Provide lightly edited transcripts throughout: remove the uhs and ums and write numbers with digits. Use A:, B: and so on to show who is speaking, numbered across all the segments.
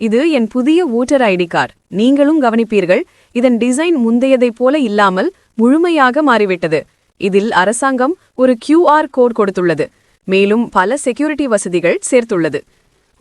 A: இது என் புதிய voter ID card. நீங்களும் கவனிப்பீர்கள், இதன் டிசைன் முந்தையதைப் போல இல்லாமல் முழுமையாக மாறிவிட்டது. இதில் அரசாங்கம் ஒரு QR கோட் கொடுத்துள்ளது. மேலும் பல செக்யூரிட்டி வசதிகள் சேர்த்துள்ளது.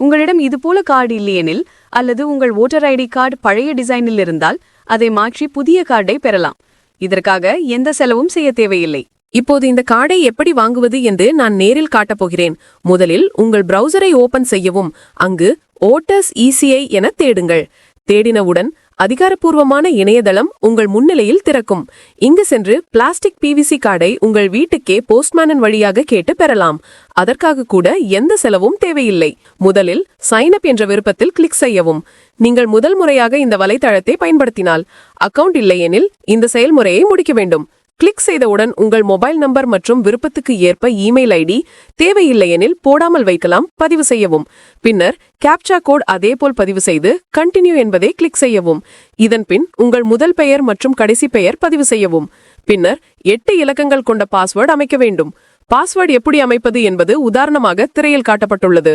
A: உங்களிடம் இதுபோல கார்டு இல்லையெனில் அல்லது உங்கள் ஓட்டர் ஐடி கார்டு பழைய டிசைனில் இருந்தால் அதை மாற்றி புதிய கார்டை பெறலாம். இதற்காக எந்த செலவும் செய்ய தேவையில்லை.
B: இப்போது இந்த கார்டை எப்படி வாங்குவது என்று நான் நேரில் காட்டப்போகிறேன். முதலில் உங்கள் பிரவுசரை ஓபன் செய்யவும். அங்கு ஓட்டர்ஸ் ECI என தேடுங்கள். தேடினவுடன் அதிகாரப்பூர்வமான இணையதளம் உங்கள் முன்னிலையில் திறக்கும். இங்கு சென்று பிளாஸ்டிக் PVC கார்டை உங்கள் வீட்டுக்கே போஸ்ட்மேன் வழியாக கேட்டு பெறலாம். அதற்காக கூட எந்த செலவும் தேவையில்லை. முதலில் சைன் அப் என்ற விருப்பத்தில் கிளிக் செய்யவும். நீங்கள் முதல் முறையாக இந்த வலைத்தளத்தை பயன்படுத்தினால், அக்கவுண்ட் இல்லையெனில் இந்த செயல்முறையை முடிக்க வேண்டும். கிளிக் செய்தவுடன் உங்கள் மொபைல் நம்பர் மற்றும் விருப்பத்துக்கு ஏற்ப இமெயில் ID தேவையில்லையெனில் போடாமல் வைக்கலாம். பதிவு செய்யவும். பின்னர் கேப்சா கோட் அதேபோல் பதிவு செய்து கண்டினியூ என்பதை கிளிக் செய்யவும். இதன் பின் உங்கள் முதல் பெயர் மற்றும் கடைசி பெயர் பதிவு செய்யவும். பின்னர் 8 இலக்கங்கள் கொண்ட பாஸ்வேர்டு அமைக்க வேண்டும். பாஸ்வேர்டு எப்படி அமைப்பது என்பது உதாரணமாக திரையில் காட்டப்பட்டுள்ளது.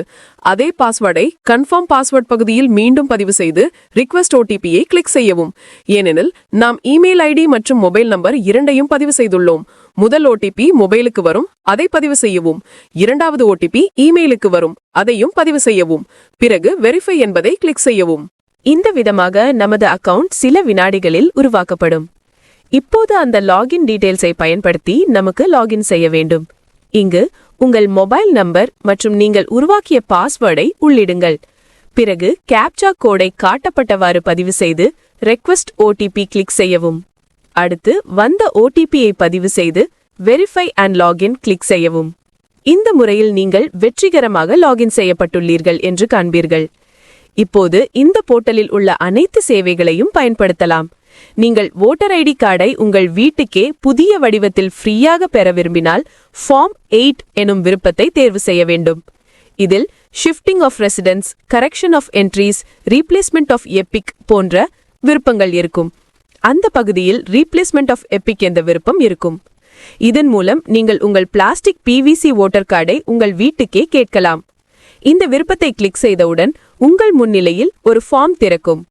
B: அதே பாஸ்வேர்டை கன்ஃபார்ம் பாஸ்வேர்ட் பகுதியில் மீண்டும் பதிவு செய்து ரிக்வெஸ்ட் OTPயை கிளிக் செய்யவும். ஏனெனில் நாம் இமெயில் ID மற்றும் மொபைல் நம்பர் இரண்டையும் பதிவு செய்துள்ளோம். முதல் OTP மொபைலுக்கு வரும், அதை பதிவு செய்யவும். இரண்டாவது OTP இமெயிலுக்கு வரும், அதையும் பதிவு செய்யவும். பிறகு வெரிஃபை என்பதை கிளிக் செய்யவும்.
C: இந்த விதமாக நமது அக்கவுண்ட் சில வினாடிகளில் உருவாக்கப்படும். இப்போது அந்த லாகின் டீடைல்ஸை பயன்படுத்தி நமக்கு லாகின் செய்ய வேண்டும். இங்கு உங்கள் மொபைல் நம்பர் மற்றும் நீங்கள் உருவாக்கிய பாஸ்வேர்டை உள்ளிடுங்கள். பிறகு கேப்சா கோடை காட்டப்பட்டவாறு பதிவு செய்து ரெக்வெஸ்ட் OTP கிளிக் செய்யவும். அடுத்து வந்த OTPயை பதிவு செய்து வெரிஃபை அண்ட் லாகின் கிளிக் செய்யவும். இந்த முறையில் நீங்கள் வெற்றிகரமாக லாகின் செய்யப்பட்டுள்ளீர்கள் என்று காண்பீர்கள். இப்போது இந்த போர்ட்டலில் உள்ள அனைத்து சேவைகளையும் பயன்படுத்தலாம். நீங்கள் ஓட்டர் ஐடி கார்டை உங்கள் வீட்டுக்கே புதிய வடிவத்தில் ஃப்ரீயாக பெற விரும்பினால் ஃபார்ம் 8 எனும் விருப்பத்தை தேர்வு செய்ய வேண்டும். இதில் shifting of residence, correction of entries, replacement of EPIC போன்ற விருப்பங்கள் இருக்கும். அந்த பகுதியில் ரீப்ளேஸ்மெண்ட் ஆஃப் எபிக் என்ற விருப்பம் இருக்கும். இதன் மூலம் நீங்கள் உங்கள் பிளாஸ்டிக் PVC ஓட்டர் கார்டை உங்கள் வீட்டுக்கே கேட்கலாம். இந்த விருப்பத்தை கிளிக் செய்தவுடன் உங்கள் முன்னிலையில் ஒரு ஃபார்ம் திறக்கும்.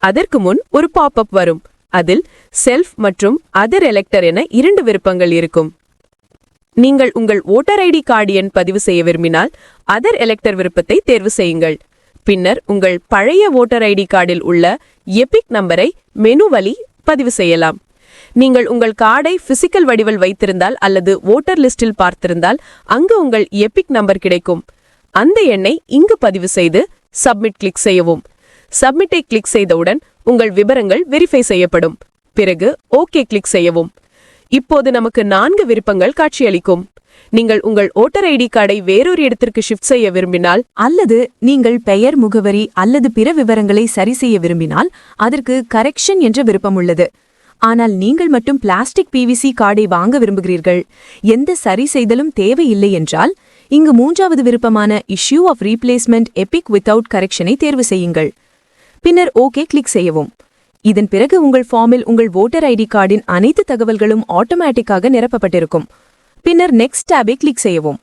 C: அதற்கு முன் ஒரு பாப்அப் வரும். அதில் செல்ஃப் மற்றும் அதர் எலெக்டர் என 2 விருப்பங்கள் இருக்கும். நீங்கள் உங்கள் ஓட்டர் ஐடி கார்டு எண் பதிவு செய்ய விரும்பினால் அதர் எலெக்டர் விருப்பத்தை தேர்வு செய்யுங்கள். பின்னர் உங்கள் பழைய ஓட்டர் ஐடி கார்டில் உள்ள எபிக் நம்பரை மெனு வழி பதிவு செய்யலாம். நீங்கள் உங்கள் கார்டை பிசிக்கல் வடிவில் வைத்திருந்தால் அல்லது ஓட்டர் லிஸ்டில் பார்த்திருந்தால் அங்கு உங்கள் எபிக் நம்பர் கிடைக்கும். அந்த எண்ணை இங்கு பதிவு செய்து சப்மிட் கிளிக் செய்யவும். சப்மிட்டை கிளிக் செய்தவுடன் உங்கள் விவரங்கள் வெரிஃபை செய்யப்படும். பிறகு ஓகே கிளிக் செய்யவும். இப்போது நமக்கு 4 விருப்பங்கள் காட்சியளிக்கும். நீங்கள் உங்கள் ஓட்டர் ஐடி கார்டை வேறொரு இடத்திற்கு ஷிஃப்ட் செய்ய விரும்பினால்
A: அல்லது நீங்கள் பெயர், முகவரி அல்லது பிற விவரங்களை சரி செய்ய விரும்பினால் அதற்கு கரெக்ஷன் என்ற விருப்பம் உள்ளது. ஆனால் நீங்கள் மட்டும் பிளாஸ்டிக் PVC கார்டை வாங்க விரும்புகிறீர்கள், எந்த சரி செய்தலும் தேவையில்லை என்றால் இங்கு 3வது விருப்பமான issue of replacement EPIC without கரெக்ஷனை தேர்வு செய்யுங்கள். பின்னர் ஓகே கிளிக் செய்யவும். இதன் பிறகு உங்கள் ஃபார்மில் உங்கள் ஓட்டர் ஐடி கார்டின் அனைத்து தகவல்களும் ஆட்டோமேட்டிக்காக நிரப்பப்பட்டிருக்கும். பின்னர் நெக்ஸ்ட் டேபை கிளிக் செய்யவும்.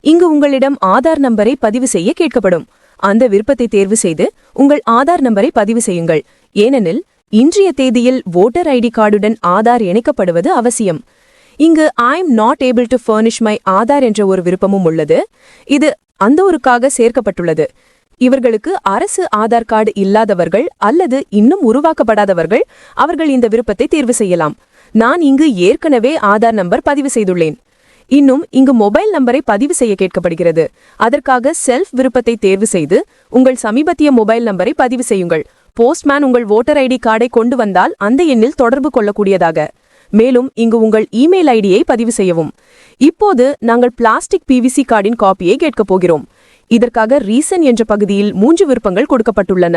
A: இங்கு உங்களிடம் ஆதார் நம்பரை பதிவு செய்ய கேட்கப்படும். அந்த விருப்பத்தை தேர்வு செய்து உங்கள் ஆதார் நம்பரை பதிவு செய்யுங்கள். ஏனெனில் இன்றைய தேதியில் ஓட்டர் ஐடி கார்டுடன் ஆதார் இணைக்கப்படுவது அவசியம். இங்கு I am not able to furnish my Aadhaar என்ற ஒரு விருப்பமும் உள்ளது. இது அந்த ஒருக்காக சேர்க்கப்பட்டுள்ளது. இவர்களுக்கு அரசு ஆதார் கார்டு இல்லாதவர்கள் அல்லது இன்னும் உருவாக்கப்படாதவர்கள் அவர்கள் இந்த விருப்பத்தை தேர்வு செய்யலாம். நான் இங்கு ஏற்கனவே ஆதார் நம்பர் பதிவு செய்துள்ளேன். இன்னும் இங்கு மொபைல் நம்பரை பதிவு செய்ய கேட்கப்படுகிறது. அதற்காக செல்ஃப் விருப்பத்தை தேர்வு செய்து உங்கள் சமீபத்திய மொபைல் நம்பரை பதிவு செய்யுங்கள். போஸ்ட்மேன் உங்கள் ஓட்டர் ஐடி கார்டை கொண்டு வந்தால் அந்த எண்ணில் தொடர்பு கொள்ளக்கூடியதாக. மேலும் இங்கு உங்கள் இமெயில் ஐடியை பதிவு செய்யவும். இப்போது நாங்கள் பிளாஸ்டிக் PVC கார்டின் காப்பியை கேட்கப் போகிறோம். இதற்காக ரீசன் என்ற பகுதியில் 3 விருப்பங்கள் கொடுக்கப்பட்டுள்ளன.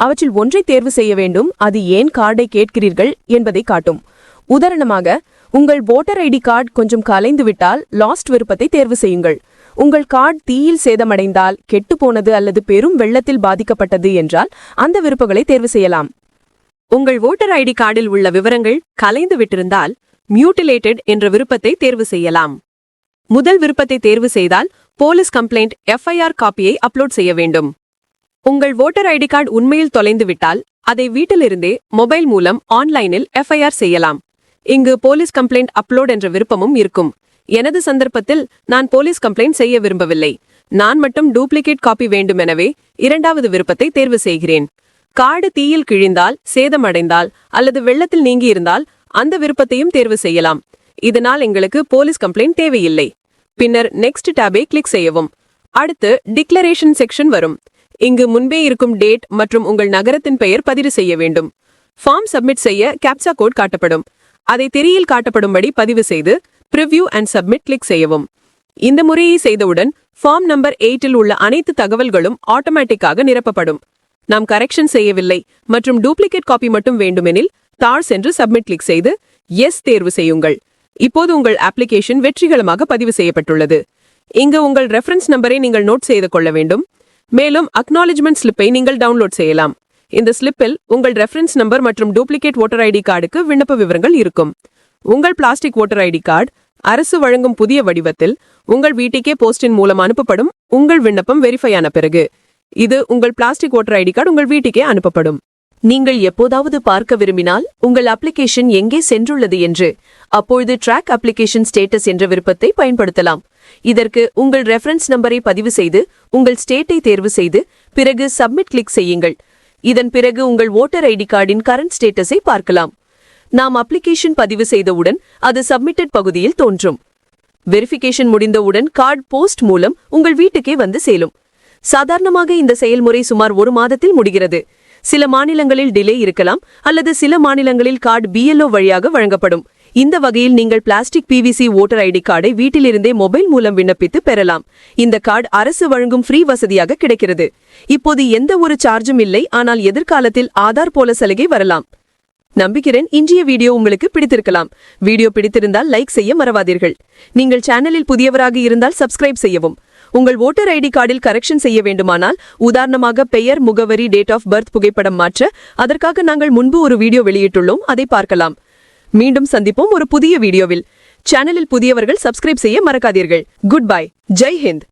A: அவற்றில் ஒன்றை தேர்வு செய்ய வேண்டும். அது ஏன் கார்டை கேட்கிறீர்கள் என்பதை காட்டும். உதாரணமாக, உங்கள் ஓட்டர் ஐடி கார்டு கொஞ்சம் கலைந்துவிட்டால் லாஸ்ட் விருப்பத்தை தேர்வு செய்யுங்கள். உங்கள் கார்டு தீயில் சேதமடைந்தால், கெட்டுப்போனது அல்லது பெரும் வெள்ளத்தில் பாதிக்கப்பட்டது என்றால் அந்த விருப்பங்களை தேர்வு செய்யலாம்.
B: உங்கள் ஓட்டர் ஐடி கார்டில் உள்ள விவரங்கள் கலைந்து விட்டிருந்தால் மியூட்டிலேட்டட் என்ற விருப்பத்தை தேர்வு செய்யலாம். முதல் விருப்பத்தை தேர்வு செய்தால் போலீஸ் கம்ப்ளைண்ட் FIR காப்பியை அப்லோட் செய்ய வேண்டும். உங்கள் வோட்டர் ஐடி கார்டு உண்மையில் தொலைந்துவிட்டால் அதை வீட்டிலிருந்தே மொபைல் மூலம் ஆன்லைனில் எஃப்ஐஆர் செய்யலாம். இங்கு போலீஸ் கம்ப்ளைண்ட் அப்லோட் என்ற விருப்பமும் இருக்கும். எனது சந்தர்ப்பத்தில் நான் போலீஸ் கம்ப்ளைண்ட் செய்ய விரும்பவில்லை. நான் மட்டும் டூப்ளிகேட் காப்பி வேண்டுமெனவே இரண்டாவது விருப்பத்தை தேர்வு செய்கிறேன். கார்டு தீயில் கிழிந்தால், சேதமடைந்தால் அல்லது வெள்ளத்தில் நீங்கியிருந்தால் அந்த விருப்பத்தையும் தேர்வு செய்யலாம். இதனால் எங்களுக்கு போலீஸ் கம்ப்ளைண்ட் தேவையில்லை. பின்னர் நெக்ஸ்ட் டேபை கிளிக் செய்யவும். அடுத்து டிக்ளரேஷன் செக்ஷன் வரும். இங்கு முன்பே இருக்கும் டேட் மற்றும் உங்கள் நகரத்தின் பெயர் பதிவு செய்ய வேண்டும். ஃபார்ம் சப்மிட் செய்ய கேப்சா கோட் காட்டப்படும். அதை திரையில் காட்டப்படும்படி பதிவு செய்து பிரிவ்யூ அண்ட் சப்மிட் கிளிக் செய்யவும். இந்த முறையை செய்தவுடன் ஃபார்ம் நம்பர் 8இல் உள்ள அனைத்து தகவல்களும் ஆட்டோமேட்டிக்காக நிரப்பப்படும். நாம் கரெக்ஷன் செய்யவில்லை மற்றும் டூப்ளிகேட் காப்பி மட்டும் வேண்டுமெனில் தாழ் சென்று சப்மிட் கிளிக் செய்து எஸ் தேர்வு செய்யுங்கள். இப்போது உங்கள் அப்ளிகேஷன் வெற்றிகரமாக பதிவு செய்யப்பட்டுள்ளது. இங்கு உங்கள் ரெஃபரன்ஸ் நம்பரை நீங்கள் நோட் செய்து கொள்ள வேண்டும். மேலும் அக்னாலஜ்மெண்ட் ஸ்லிப்பை நீங்கள் டவுன்லோட் செய்யலாம். இந்த ஸ்லிப்பில் உங்கள் ரெஃபரன்ஸ் நம்பர் மற்றும் டூப்ளிகேட் ஓட்டர் ஐடி கார்டுக்கு விண்ணப்ப விவரங்கள் இருக்கும். உங்கள் பிளாஸ்டிக் ஓட்டர் ஐடி கார்டு அரசு வழங்கும் புதிய வடிவத்தில் உங்கள் வீட்டுக்கே போஸ்டின் மூலம் அனுப்பப்படும். உங்கள் விண்ணப்பம் வெரிஃபை ஆன பிறகு இது உங்கள் பிளாஸ்டிக் ஓட்டர் ஐடி கார்டு உங்கள் வீட்டுக்கே அனுப்பப்படும்.
C: நீங்கள் எப்போதாவது பார்க்க விரும்பினால் உங்கள் அப்ளிகேஷன் எங்கே சென்றுள்ளது என்று அப்பொழுது ட்ராக் அப்ளிகேஷன் ஸ்டேட்டஸ் என்ற விருப்பத்தை பயன்படுத்தலாம். இதற்கு உங்கள் ரெஃபரன்ஸ் நம்பரை பதிவு செய்து உங்கள் ஸ்டேட்டை தேர்வு செய்து பிறகு சப்மிட் கிளிக் செய்யுங்கள். இதன் பிறகு உங்கள் ஓட்டர் ஐடி கார்டின் கரண்ட் ஸ்டேட்டஸை பார்க்கலாம். நாம் அப்ளிகேஷன் பதிவு செய்தவுடன் அது சப்மிட்டட் பகுதியில் தோன்றும். வெரிஃபிகேஷன் முடிந்தவுடன் கார்டு போஸ்ட் மூலம் உங்கள் வீட்டுக்கே வந்து சேரும். சாதாரணமாக இந்த செயல்முறை சுமார் 1 மாதத்தில் முடிகிறது. சில மாநிலங்களில் டிலே இருக்கலாம் அல்லது சில மாநிலங்களில் கார்டு BLO வழியாக வழங்கப்படும். இந்த வகையில் நீங்கள் பிளாஸ்டிக் PVC ஓட்டர் ஐடி கார்டை வீட்டிலிருந்தே மொபைல் மூலம் விண்ணப்பித்து பெறலாம். இந்த கார்டு அரசு வழங்கும் ஃப்ரீ வசதியாக கிடைக்கிறது. இப்போது எந்த ஒரு சார்ஜும் இல்லை. ஆனால் எதிர்காலத்தில் ஆதார் போல சலுகை வரலாம். நம்புகிறேன் இன்றைய வீடியோ உங்களுக்கு பிடித்திருக்கலாம். வீடியோ பிடித்திருந்தால் லைக் செய்ய மறவாதீர்கள். நீங்கள் சேனலில் புதியவராக இருந்தால் சப்ஸ்கிரைப் செய்யவும். உங்கள் ஓட்டர் ஐடி கார்டில் கரெக்ஷன் செய்ய வேண்டுமானால், உதாரணமாக பெயர், முகவரி, டேட் ஆஃப் பர்த் புகைப்படம் மாற்ற அதற்காக நாங்கள் முன்பு ஒரு வீடியோ வெளியிட்டுள்ளோம். அதை பார்க்கலாம். மீண்டும் சந்திப்போம் ஒரு புதிய வீடியோவில். சேனலில் புதியவர்கள் சப்ஸ்கிரைப் செய்ய மறக்காதீர்கள். Good bye. ஜெய் ஹிந்த்.